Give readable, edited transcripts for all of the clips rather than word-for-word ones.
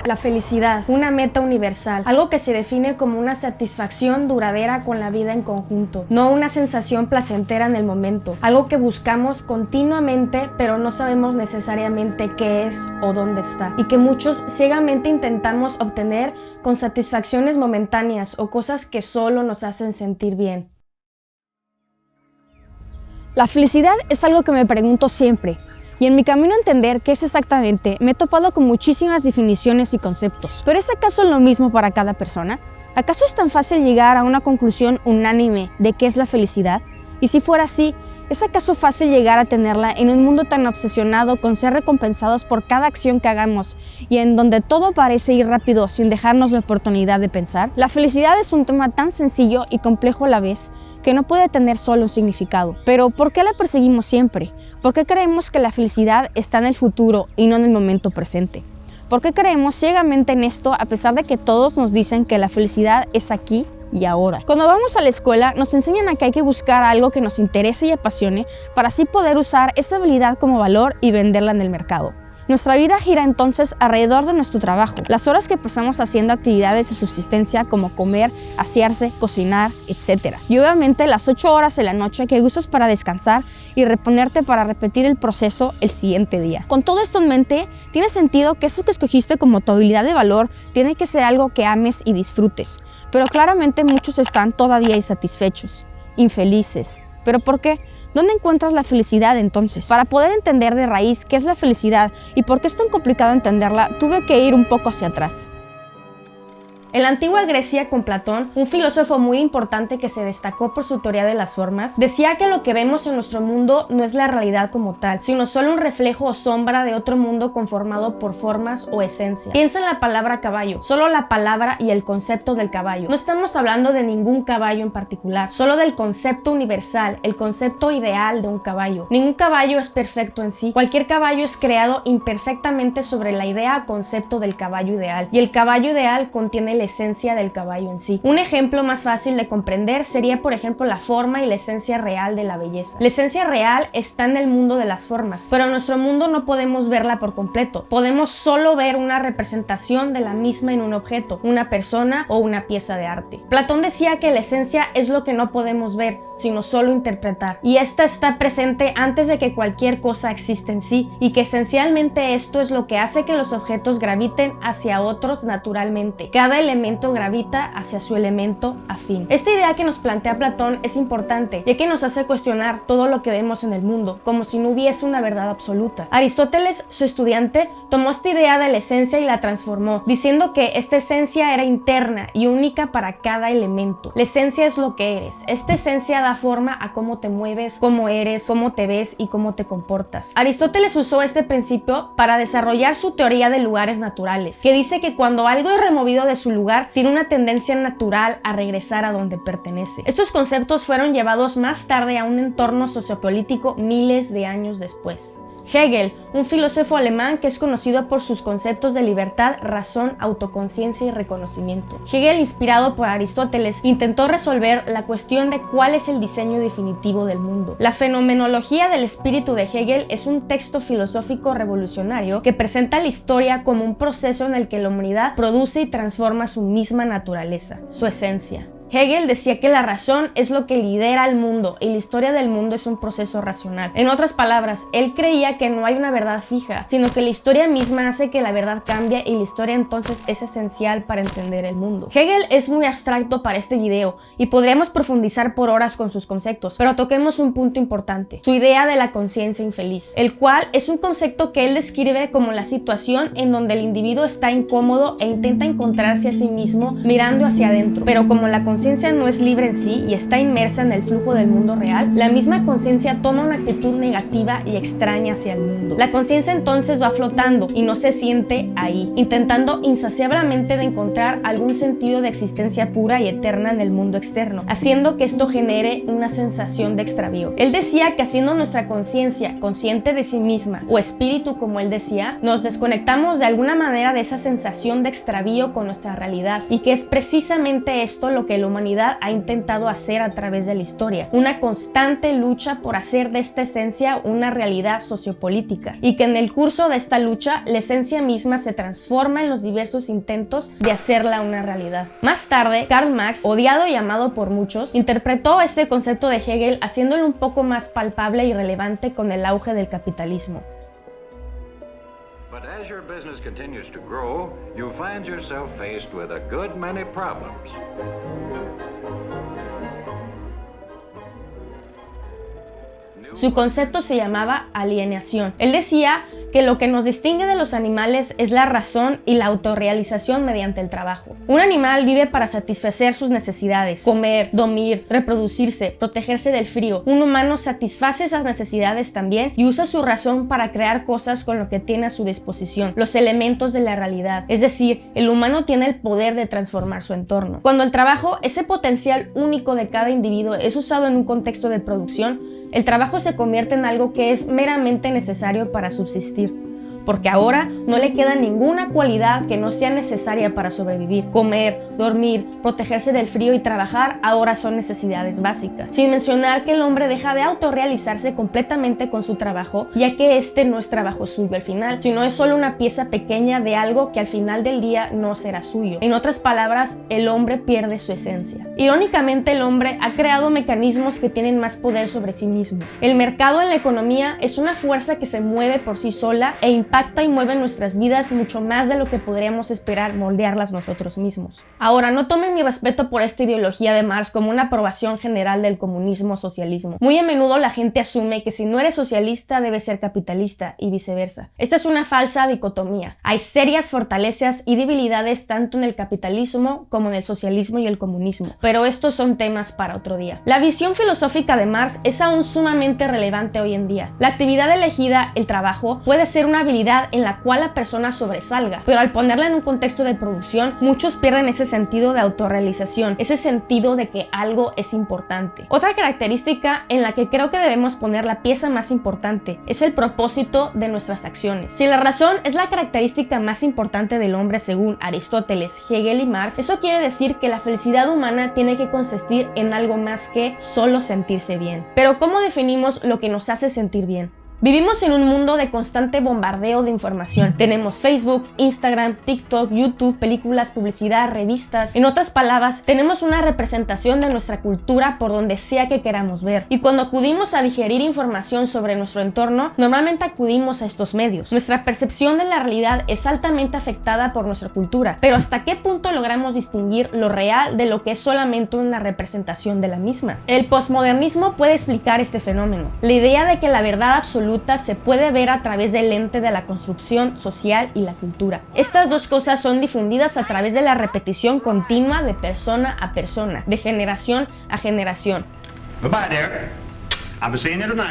La felicidad, una meta universal, algo que se define como una satisfacción duradera con la vida en conjunto, no una sensación placentera en el momento, algo que buscamos continuamente pero no sabemos necesariamente qué es o dónde está, y que muchos ciegamente intentamos obtener con satisfacciones momentáneas o cosas que solo nos hacen sentir bien. La felicidad es algo que me pregunto siempre. Y en mi camino a entender qué es exactamente, me he topado con muchísimas definiciones y conceptos. ¿Pero es acaso lo mismo para cada persona? ¿Acaso es tan fácil llegar a una conclusión unánime de qué es la felicidad? Y si fuera así, ¿es acaso fácil llegar a tenerla en un mundo tan obsesionado con ser recompensados por cada acción que hagamos y en donde todo parece ir rápido sin dejarnos la oportunidad de pensar? La felicidad es un tema tan sencillo y complejo a la vez que no puede tener solo un significado. Pero ¿por qué la perseguimos siempre? ¿Por qué creemos que la felicidad está en el futuro y no en el momento presente? ¿Por qué creemos ciegamente en esto a pesar de que todos nos dicen que la felicidad es aquí y ahora? Cuando vamos a la escuela nos enseñan a que hay que buscar algo que nos interese y apasione para así poder usar esa habilidad como valor y venderla en el mercado. Nuestra vida gira entonces alrededor de nuestro trabajo, las horas que pasamos haciendo actividades de subsistencia como comer, asearse, cocinar, etc. Y obviamente las 8 horas de la noche que usas para descansar y reponerte para repetir el proceso el siguiente día. Con todo esto en mente, tiene sentido que eso que escogiste como tu habilidad de valor tiene que ser algo que ames y disfrutes. Pero claramente muchos están todavía insatisfechos, infelices. ¿Pero por qué? ¿Dónde encuentras la felicidad entonces? Para poder entender de raíz qué es la felicidad y por qué es tan complicado entenderla, tuve que ir un poco hacia atrás. En la antigua Grecia, con Platón, un filósofo muy importante que se destacó por su teoría de las formas, decía que lo que vemos en nuestro mundo no es la realidad como tal, sino solo un reflejo o sombra de otro mundo conformado por formas o esencia. Piensa en la palabra caballo, solo la palabra y el concepto del caballo. No estamos hablando de ningún caballo en particular, solo del concepto universal, el concepto ideal de un caballo. Ningún caballo es perfecto en sí, cualquier caballo es creado imperfectamente sobre la idea o concepto del caballo ideal, y el caballo ideal contiene la esencia del caballo en sí. Un ejemplo más fácil de comprender sería, por ejemplo, la forma y la esencia real de la belleza. La esencia real está en el mundo de las formas, pero en nuestro mundo no podemos verla por completo. Podemos solo ver una representación de la misma en un objeto, una persona o una pieza de arte. Platón decía que la esencia es lo que no podemos ver, sino solo interpretar, y esta está presente antes de que cualquier cosa exista en sí, y que esencialmente esto es lo que hace que los objetos graviten hacia otros naturalmente. Cada elemento gravita hacia su elemento afín. Esta idea que nos plantea Platón es importante, ya que nos hace cuestionar todo lo que vemos en el mundo, como si no hubiese una verdad absoluta. Aristóteles, su estudiante, tomó esta idea de la esencia y la transformó, diciendo que esta esencia era interna y única para cada elemento. La esencia es lo que eres. Esta esencia da forma a cómo te mueves, cómo eres, cómo te ves y cómo te comportas. Aristóteles usó este principio para desarrollar su teoría de lugares naturales, que dice que cuando algo es removido de su lugar, tiene una tendencia natural a regresar a donde pertenece. Estos conceptos fueron llevados más tarde a un entorno sociopolítico miles de años después. Hegel, un filósofo alemán que es conocido por sus conceptos de libertad, razón, autoconciencia y reconocimiento. Hegel, inspirado por Aristóteles, intentó resolver la cuestión de cuál es el diseño definitivo del mundo. La fenomenología del espíritu de Hegel es un texto filosófico revolucionario que presenta la historia como un proceso en el que la humanidad produce y transforma su misma naturaleza, su esencia. Hegel decía que la razón es lo que lidera al mundo y la historia del mundo es un proceso racional. En otras palabras, él creía que no hay una verdad fija, sino que la historia misma hace que la verdad cambie y la historia entonces es esencial para entender el mundo. Hegel es muy abstracto para este video y podríamos profundizar por horas con sus conceptos, pero toquemos un punto importante, su idea de la conciencia infeliz, el cual es un concepto que él describe como la situación en donde el individuo está incómodo e intenta encontrarse a sí mismo mirando hacia adentro, pero como la conciencia no es libre en sí y está inmersa en el flujo del mundo real, la misma conciencia toma una actitud negativa y extraña hacia el mundo. La conciencia entonces va flotando y no se siente ahí, intentando insaciablemente de encontrar algún sentido de existencia pura y eterna en el mundo externo, haciendo que esto genere una sensación de extravío. Él decía que haciendo nuestra conciencia consciente de sí misma, o espíritu como él decía, nos desconectamos de alguna manera de esa sensación de extravío con nuestra realidad, y que es precisamente esto lo que el humanidad ha intentado hacer a través de la historia, una constante lucha por hacer de esta esencia una realidad sociopolítica, y que en el curso de esta lucha la esencia misma se transforma en los diversos intentos de hacerla una realidad. Más tarde, Karl Marx, odiado y amado por muchos, interpretó este concepto de Hegel haciéndolo un poco más palpable y relevante con el auge del capitalismo. But as your business continues to grow, you find yourself faced with a good many problems. Su concepto se llamaba alienación. Él decía que lo que nos distingue de los animales es la razón y la autorrealización mediante el trabajo. Un animal vive para satisfacer sus necesidades: comer, dormir, reproducirse, protegerse del frío. Un humano satisface esas necesidades también y usa su razón para crear cosas con lo que tiene a su disposición, los elementos de la realidad. Es decir, el humano tiene el poder de transformar su entorno. Cuando el trabajo, ese potencial único de cada individuo, es usado en un contexto de producción, el trabajo se convierte en algo que es meramente necesario para subsistir, porque ahora no le queda ninguna cualidad que no sea necesaria para sobrevivir. Comer, dormir, protegerse del frío y trabajar ahora son necesidades básicas. Sin mencionar que el hombre deja de autorrealizarse completamente con su trabajo, ya que este no es trabajo suyo al final, sino es solo una pieza pequeña de algo que al final del día no será suyo. En otras palabras, el hombre pierde su esencia. Irónicamente, el hombre ha creado mecanismos que tienen más poder sobre sí mismo. El mercado en la economía es una fuerza que se mueve por sí sola e impacta y mueve nuestras vidas mucho más de lo que podríamos esperar moldearlas nosotros mismos. Ahora, no tomen mi respeto por esta ideología de Marx como una aprobación general del comunismo o socialismo. Muy a menudo la gente asume que si no eres socialista debes ser capitalista y viceversa. Esta es una falsa dicotomía. Hay serias fortalezas y debilidades tanto en el capitalismo como en el socialismo y el comunismo, pero estos son temas para otro día. La visión filosófica de Marx es aún sumamente relevante hoy en día. La actividad elegida, el trabajo, puede ser una habilidad en la cual la persona sobresalga, pero al ponerla en un contexto de producción, muchos pierden ese sentido de autorrealización, ese sentido de que algo es importante. Otra característica en la que creo que debemos poner la pieza más importante es el propósito de nuestras acciones. Si la razón es la característica más importante del hombre según Aristóteles, Hegel y Marx, eso quiere decir que la felicidad humana tiene que consistir en algo más que solo sentirse bien. Pero ¿cómo definimos lo que nos hace sentir bien? Vivimos en un mundo de constante bombardeo de información. Tenemos Facebook, Instagram, TikTok, YouTube, películas, publicidad, revistas. En otras palabras, tenemos una representación de nuestra cultura por donde sea que queramos ver. Y cuando acudimos a digerir información sobre nuestro entorno, normalmente acudimos a estos medios. Nuestra percepción de la realidad es altamente afectada por nuestra cultura. Pero ¿hasta qué punto logramos distinguir lo real de lo que es solamente una representación de la misma? El posmodernismo puede explicar este fenómeno. La idea de que la verdad absoluta se puede ver a través del lente de la construcción social y la cultura. Estas dos cosas son difundidas a través de la repetición continua de persona a persona, de generación a generación,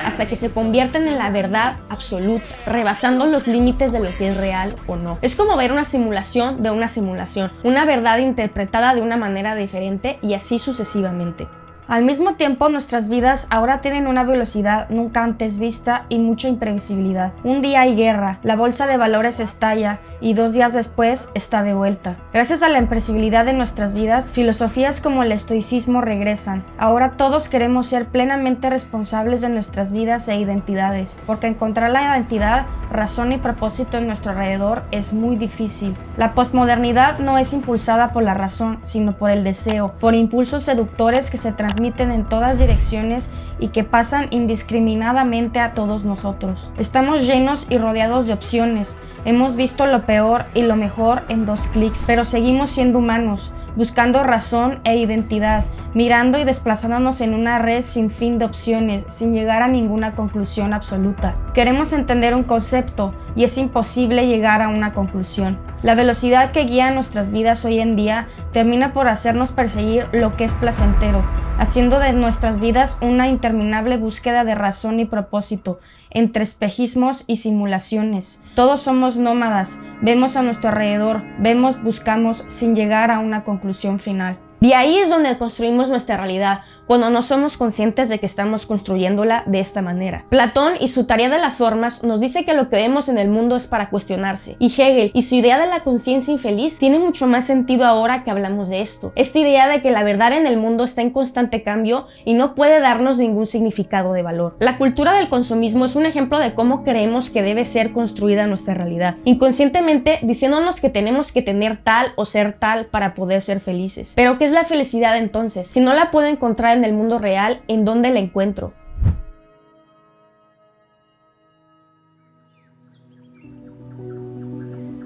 hasta que se convierten en la verdad absoluta, rebasando los límites de lo que es real o no. Es como ver una simulación de una simulación, una verdad interpretada de una manera diferente y así sucesivamente. Al mismo tiempo, nuestras vidas ahora tienen una velocidad nunca antes vista y mucha imprevisibilidad. Un día hay guerra, la bolsa de valores estalla y 2 días después está de vuelta. Gracias a la imprevisibilidad de nuestras vidas, filosofías como el estoicismo regresan. Ahora todos queremos ser plenamente responsables de nuestras vidas e identidades, porque encontrar la identidad, razón y propósito en nuestro alrededor es muy difícil. La posmodernidad no es impulsada por la razón, sino por el deseo, por impulsos seductores que se transmiten en todas direcciones y que pasan indiscriminadamente a todos nosotros. Estamos llenos y rodeados de opciones. Hemos visto lo peor y lo mejor en 2 clics, pero seguimos siendo humanos, buscando razón e identidad, mirando y desplazándonos en una red sin fin de opciones, sin llegar a ninguna conclusión absoluta. Queremos entender un concepto y es imposible llegar a una conclusión. La velocidad que guía nuestras vidas hoy en día termina por hacernos perseguir lo que es placentero, haciendo de nuestras vidas una interminable búsqueda de razón y propósito, entre espejismos y simulaciones. Todos somos nómadas, vemos a nuestro alrededor, vemos, buscamos, sin llegar a una conclusión final. De ahí es donde construimos nuestra realidad, cuando no somos conscientes de que estamos construyéndola de esta manera. Platón y su teoría de las formas nos dice que lo que vemos en el mundo es para cuestionarse, y Hegel y su idea de la conciencia infeliz tiene mucho más sentido ahora que hablamos de esto. Esta idea de que la verdad en el mundo está en constante cambio y no puede darnos ningún significado de valor. La cultura del consumismo es un ejemplo de cómo creemos que debe ser construida nuestra realidad, inconscientemente diciéndonos que tenemos que tener tal o ser tal para poder ser felices. Pero ¿qué es la felicidad entonces? Si no la puedo encontrar en el mundo real, ¿en dónde la encuentro?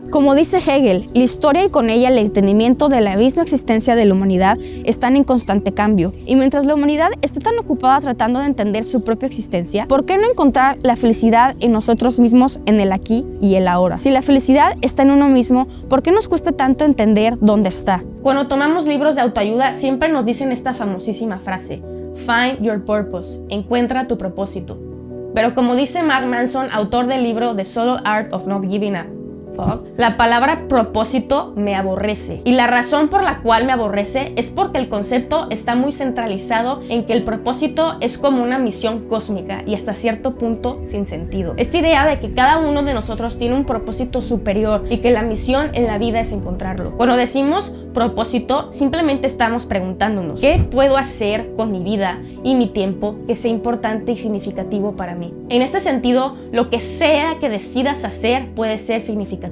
Como dice Hegel, la historia y con ella el entendimiento de la misma existencia de la humanidad están en constante cambio. Y mientras la humanidad está tan ocupada tratando de entender su propia existencia, ¿por qué no encontrar la felicidad en nosotros mismos, en el aquí y el ahora? Si la felicidad está en uno mismo, ¿por qué nos cuesta tanto entender dónde está? Cuando tomamos libros de autoayuda, siempre nos dicen esta famosísima frase: Find your purpose, encuentra tu propósito. Pero como dice Mark Manson, autor del libro The Subtle Art of Not Giving a Fuck, la palabra propósito me aborrece. Y la razón por la cual me aborrece es porque el concepto está muy centralizado en que el propósito es como una misión cósmica y hasta cierto punto sin sentido. Esta idea de que cada uno de nosotros tiene un propósito superior y que la misión en la vida es encontrarlo. Cuando decimos propósito, simplemente estamos preguntándonos: ¿qué puedo hacer con mi vida y mi tiempo que sea importante y significativo para mí? En este sentido, lo que sea que decidas hacer puede ser significativo.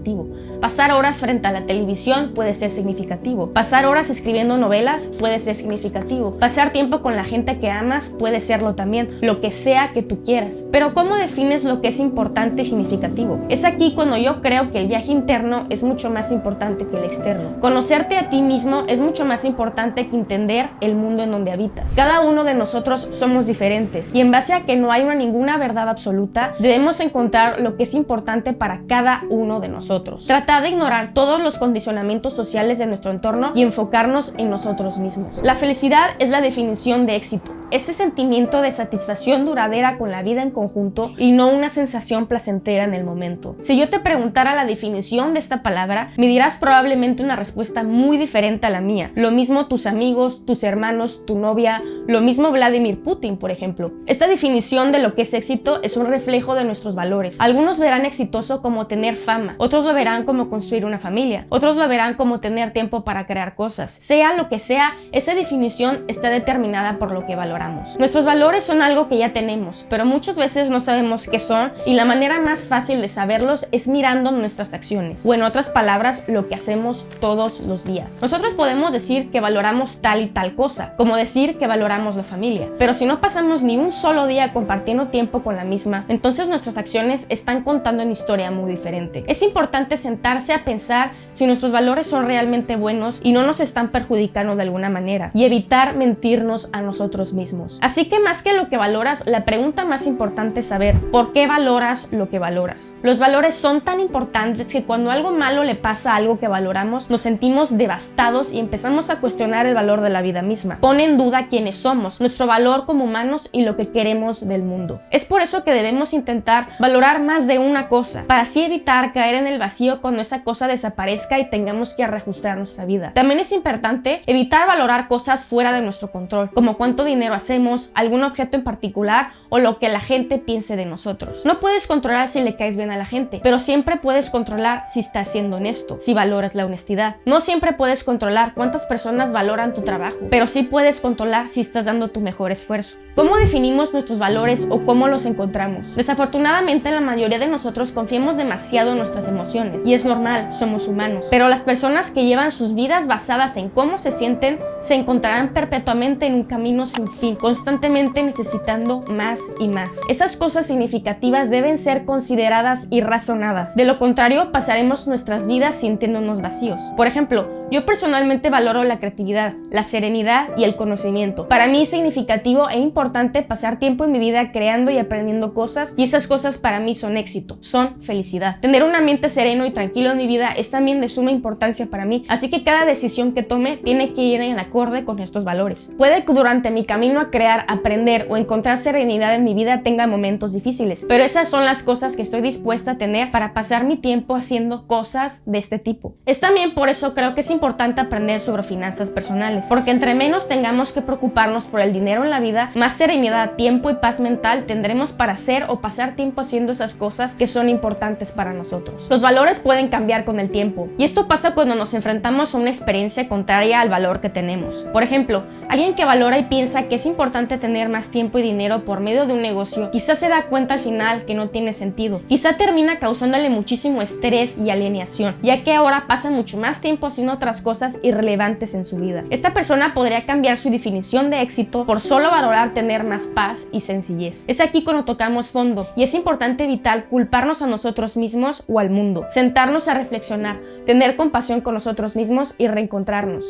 Pasar horas frente a la televisión puede ser significativo. Pasar horas escribiendo novelas puede ser significativo. Pasar tiempo con la gente que amas puede serlo también. Lo que sea que tú quieras. Pero ¿cómo defines lo que es importante y significativo? Es aquí cuando yo creo que el viaje interno es mucho más importante que el externo. Conocerte a ti mismo es mucho más importante que entender el mundo en donde habitas. Cada uno de nosotros somos diferentes y en base a que no hay ninguna verdad absoluta, debemos encontrar lo que es importante para cada uno de nosotros. Tratar de ignorar todos los condicionamientos sociales de nuestro entorno y enfocarnos en nosotros mismos. La felicidad es la definición de éxito. Ese sentimiento de satisfacción duradera con la vida en conjunto y no una sensación placentera en el momento. Si yo te preguntara la definición de esta palabra, me dirás probablemente una respuesta muy diferente a la mía. Lo mismo tus amigos, tus hermanos, tu novia, lo mismo Vladimir Putin, por ejemplo. Esta definición de lo que es éxito es un reflejo de nuestros valores. Algunos verán exitoso como tener fama, otros lo verán como construir una familia, otros lo verán como tener tiempo para crear cosas. Sea lo que sea, esa definición está determinada por lo que valoramos. Nuestros valores son algo que ya tenemos, pero muchas veces no sabemos qué son y la manera más fácil de saberlos es mirando nuestras acciones, o en otras palabras, lo que hacemos todos los días. Nosotros podemos decir que valoramos tal y tal cosa, como decir que valoramos la familia, pero si no pasamos ni un solo día compartiendo tiempo con la misma, entonces nuestras acciones están contando una historia muy diferente. Es importante sentarse a pensar si nuestros valores son realmente buenos y no nos están perjudicando de alguna manera, y evitar mentirnos a nosotros mismos. Así que más que lo que valoras, la pregunta más importante es saber por qué valoras lo que valoras. Los valores son tan importantes que cuando algo malo le pasa a algo que valoramos, nos sentimos devastados y empezamos a cuestionar el valor de la vida misma. Pone en duda quiénes somos, nuestro valor como humanos y lo que queremos del mundo. Es por eso que debemos intentar valorar más de una cosa, para así evitar caer en el vacío cuando esa cosa desaparezca y tengamos que reajustar nuestra vida. También es importante evitar valorar cosas fuera de nuestro control, como cuánto dinero hacemos, algún objeto en particular o lo que la gente piense de nosotros. No puedes controlar si le caes bien a la gente, pero siempre puedes controlar si estás siendo honesto, si valoras la honestidad. No siempre puedes controlar cuántas personas valoran tu trabajo, pero sí puedes controlar si estás dando tu mejor esfuerzo. ¿Cómo definimos nuestros valores o cómo los encontramos? Desafortunadamente, la mayoría de nosotros confiamos demasiado en nuestras emociones y es normal, somos humanos. Pero las personas que llevan sus vidas basadas en cómo se sienten se encontrarán perpetuamente en un camino sin fin, constantemente necesitando más y más. Esas cosas significativas deben ser consideradas y razonadas. De lo contrario, pasaremos nuestras vidas sintiéndonos vacíos. Por ejemplo, yo personalmente valoro la creatividad, la serenidad y el conocimiento. Para mí es significativo e importante pasar tiempo en mi vida creando y aprendiendo cosas, y esas cosas para mí son éxito, son felicidad. Tener un ambiente sereno y tranquilo en mi vida es también de suma importancia para mí, así que cada decisión que tome tiene que ir en acorde con estos valores. Puede que durante mi camino a crear, aprender o encontrar serenidad en mi vida tenga momentos difíciles, pero esas son las cosas que estoy dispuesta a tener para pasar mi tiempo haciendo cosas de este tipo. Es también por eso creo que es importante importante aprender sobre finanzas personales, porque entre menos tengamos que preocuparnos por el dinero en la vida, más serenidad, tiempo y paz mental tendremos para hacer o pasar tiempo haciendo esas cosas que son importantes para nosotros. Los valores pueden cambiar con el tiempo, y esto pasa cuando nos enfrentamos a una experiencia contraria al valor que tenemos. Por ejemplo, alguien que valora y piensa que es importante tener más tiempo y dinero por medio de un negocio, quizás se da cuenta al final que no tiene sentido. Quizá termina causándole muchísimo estrés y alienación, ya que ahora pasa mucho más tiempo haciendo otras cosas irrelevantes en su vida. Esta persona podría cambiar su definición de éxito por solo valorar tener más paz y sencillez. Es aquí cuando tocamos fondo, y es importante evitar culparnos a nosotros mismos o al mundo, sentarnos a reflexionar, tener compasión con nosotros mismos y reencontrarnos.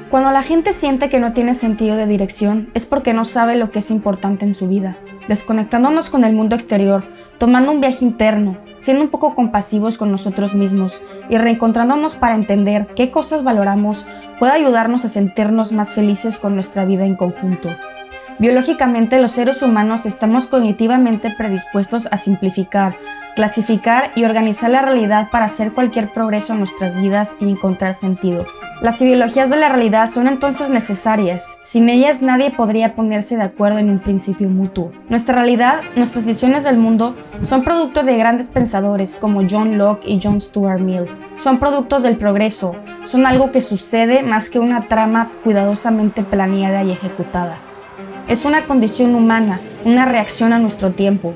Cuando la gente siente que no tiene sentido de dirección, es porque no sabe lo que es importante en su vida. Desconectándonos con el mundo exterior, tomando un viaje interno, siendo un poco compasivos con nosotros mismos y reencontrándonos para entender qué cosas valoramos, puede ayudarnos a sentirnos más felices con nuestra vida en conjunto. Biológicamente, los seres humanos estamos cognitivamente predispuestos a simplificar, clasificar y organizar la realidad para hacer cualquier progreso en nuestras vidas y encontrar sentido. Las ideologías de la realidad son entonces necesarias. Sin ellas nadie podría ponerse de acuerdo en un principio mutuo. Nuestra realidad, nuestras visiones del mundo, son producto de grandes pensadores como John Locke y John Stuart Mill. Son productos del progreso, son algo que sucede más que una trama cuidadosamente planeada y ejecutada. Es una condición humana, una reacción a nuestro tiempo.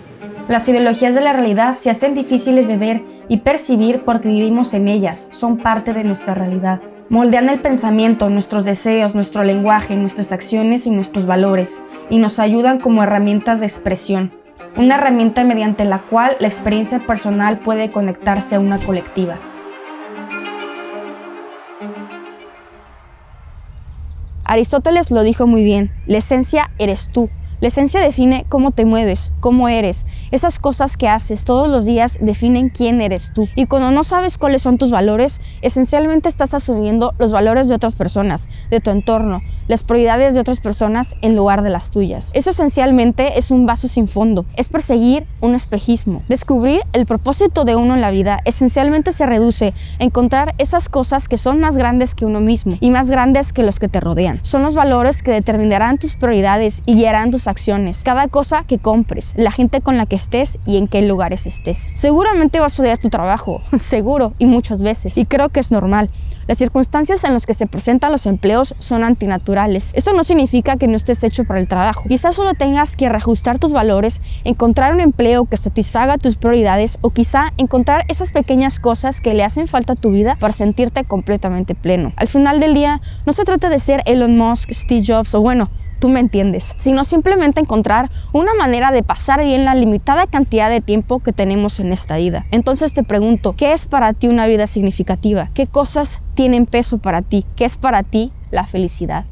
Las ideologías de la realidad se hacen difíciles de ver y percibir porque vivimos en ellas, son parte de nuestra realidad. Moldean el pensamiento, nuestros deseos, nuestro lenguaje, nuestras acciones y nuestros valores, y nos ayudan como herramientas de expresión, una herramienta mediante la cual la experiencia personal puede conectarse a una colectiva. Aristóteles lo dijo muy bien, la esencia eres tú. La esencia define cómo te mueves, cómo eres. Esas cosas que haces todos los días definen quién eres tú. Y cuando no sabes cuáles son tus valores, esencialmente estás asumiendo los valores de otras personas, de tu entorno, las prioridades de otras personas en lugar de las tuyas. Eso esencialmente es un vaso sin fondo. Es perseguir un espejismo. Descubrir el propósito de uno en la vida esencialmente se reduce a encontrar esas cosas que son más grandes que uno mismo y más grandes que los que te rodean. Son los valores que determinarán tus prioridades y guiarán tus acciones, cada cosa que compres, la gente con la que estés y en qué lugares estés. Seguramente vas a odiar tu trabajo, seguro, y muchas veces, y creo que es normal. Las circunstancias en las que se presentan los empleos son antinaturales. Esto no significa que no estés hecho para el trabajo. Quizás solo tengas que reajustar tus valores, encontrar un empleo que satisfaga tus prioridades o quizá encontrar esas pequeñas cosas que le hacen falta a tu vida para sentirte completamente pleno. Al final del día, no se trata de ser Elon Musk, Steve Jobs o bueno, tú me entiendes, sino simplemente encontrar una manera de pasar bien la limitada cantidad de tiempo que tenemos en esta vida. Entonces te pregunto, ¿qué es para ti una vida significativa? ¿Qué cosas tienen peso para ti? ¿Qué es para ti la felicidad?